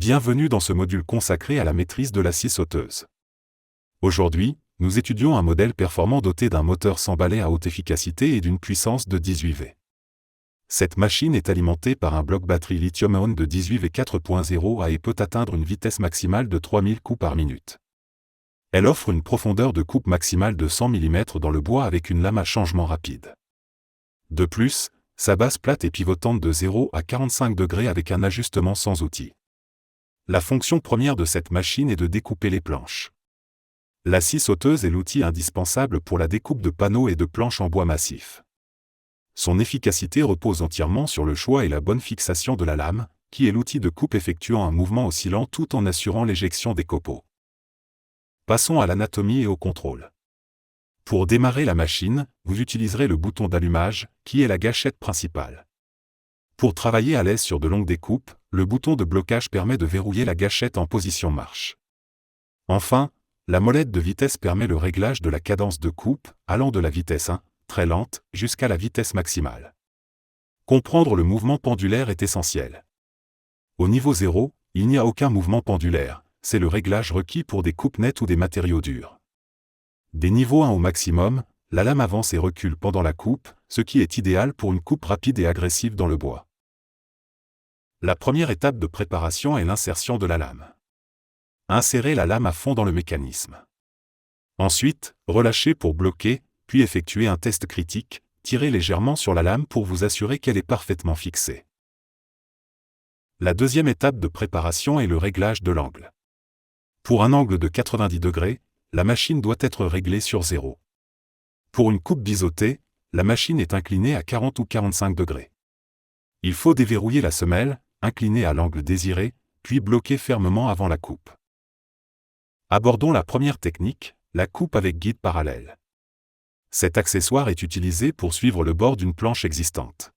Bienvenue dans ce module consacré à la maîtrise de la scie sauteuse. Aujourd'hui, nous étudions un modèle performant doté d'un moteur sans balai à haute efficacité et d'une puissance de 18 V. Cette machine est alimentée par un bloc batterie lithium-ion de 18 V 4.0 A et peut atteindre une vitesse maximale de 3000 coups par minute. Elle offre une profondeur de coupe maximale de 100 mm dans le bois avec une lame à changement rapide. De plus, sa base plate est pivotante de 0 à 45 degrés avec un ajustement sans outil. La fonction première de cette machine est de découper les planches. La scie sauteuse est l'outil indispensable pour la découpe de panneaux et de planches en bois massif. Son efficacité repose entièrement sur le choix et la bonne fixation de la lame, qui est l'outil de coupe effectuant un mouvement oscillant tout en assurant l'éjection des copeaux. Passons à l'anatomie et au contrôle. Pour démarrer la machine, vous utiliserez le bouton d'allumage, qui est la gâchette principale. Pour travailler à l'aise sur de longues découpes, le bouton de blocage permet de verrouiller la gâchette en position marche. Enfin, la molette de vitesse permet le réglage de la cadence de coupe, allant de la vitesse 1, très lente, jusqu'à la vitesse maximale. Comprendre le mouvement pendulaire est essentiel. Au niveau 0, il n'y a aucun mouvement pendulaire, c'est le réglage requis pour des coupes nettes ou des matériaux durs. Des niveaux 1 au maximum, la lame avance et recule pendant la coupe, ce qui est idéal pour une coupe rapide et agressive dans le bois. La première étape de préparation est l'insertion de la lame. Insérez la lame à fond dans le mécanisme. Ensuite, relâchez pour bloquer, puis effectuez un test critique, tirez légèrement sur la lame pour vous assurer qu'elle est parfaitement fixée. La deuxième étape de préparation est le réglage de l'angle. Pour un angle de 90 degrés, la machine doit être réglée sur 0. Pour une coupe biseautée, la machine est inclinée à 40 ou 45 degrés. Il faut déverrouiller la semelle, incliner à l'angle désiré, puis bloquer fermement avant la coupe. Abordons la première technique, la coupe avec guide parallèle. Cet accessoire est utilisé pour suivre le bord d'une planche existante.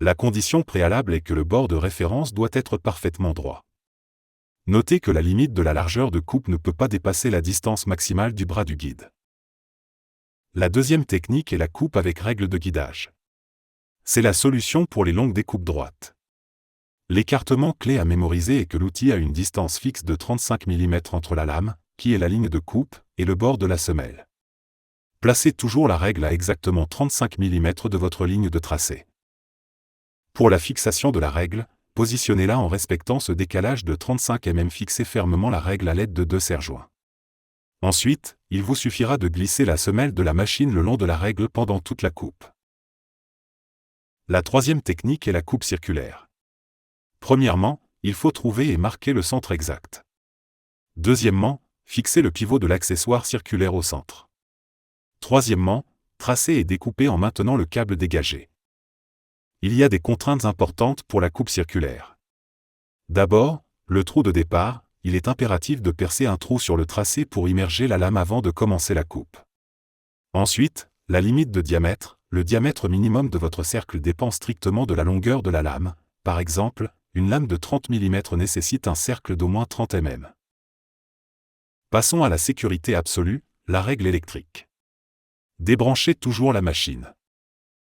La condition préalable est que le bord de référence doit être parfaitement droit. Notez que la limite de la largeur de coupe ne peut pas dépasser la distance maximale du bras du guide. La deuxième technique est la coupe avec règle de guidage. C'est la solution pour les longues découpes droites. L'écartement clé à mémoriser est que l'outil a une distance fixe de 35 mm entre la lame, qui est la ligne de coupe, et le bord de la semelle. Placez toujours la règle à exactement 35 mm de votre ligne de tracé. Pour la fixation de la règle, positionnez-la en respectant ce décalage de 35 mm. Fixez fermement la règle à l'aide de 2 serre-joints. Ensuite, il vous suffira de glisser la semelle de la machine le long de la règle pendant toute la coupe. La troisième technique est la coupe circulaire. Premièrement, il faut trouver et marquer le centre exact. Deuxièmement, fixer le pivot de l'accessoire circulaire au centre. Troisièmement, tracer et découper en maintenant le câble dégagé. Il y a des contraintes importantes pour la coupe circulaire. D'abord, le trou de départ, il est impératif de percer un trou sur le tracé pour immerger la lame avant de commencer la coupe. Ensuite, la limite de diamètre, le diamètre minimum de votre cercle dépend strictement de la longueur de la lame. Par exemple, une lame de 30 mm nécessite un cercle d'au moins 30 mm. Passons à la sécurité absolue, la règle électrique. Débranchez toujours la machine.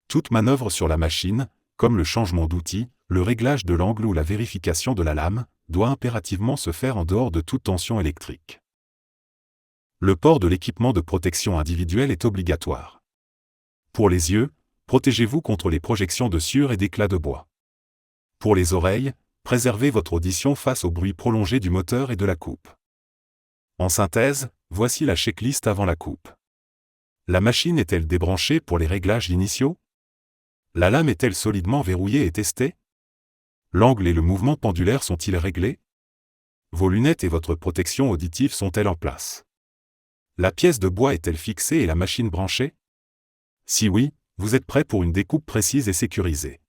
Toute manœuvre sur la machine, comme le changement d'outil, le réglage de l'angle ou la vérification de la lame, doit impérativement se faire en dehors de toute tension électrique. Le port de l'équipement de protection individuelle est obligatoire. Pour les yeux, protégez-vous contre les projections de sueur et d'éclats de bois. Pour les oreilles, préservez votre audition face au bruit prolongé du moteur et de la coupe. En synthèse, voici la checklist avant la coupe. La machine est-elle débranchée pour les réglages initiaux? La lame est-elle solidement verrouillée et testée? L'angle et le mouvement pendulaire sont-ils réglés? Vos lunettes et votre protection auditive sont-elles en place? La pièce de bois est-elle fixée et la machine branchée? Si oui, vous êtes prêt pour une découpe précise et sécurisée.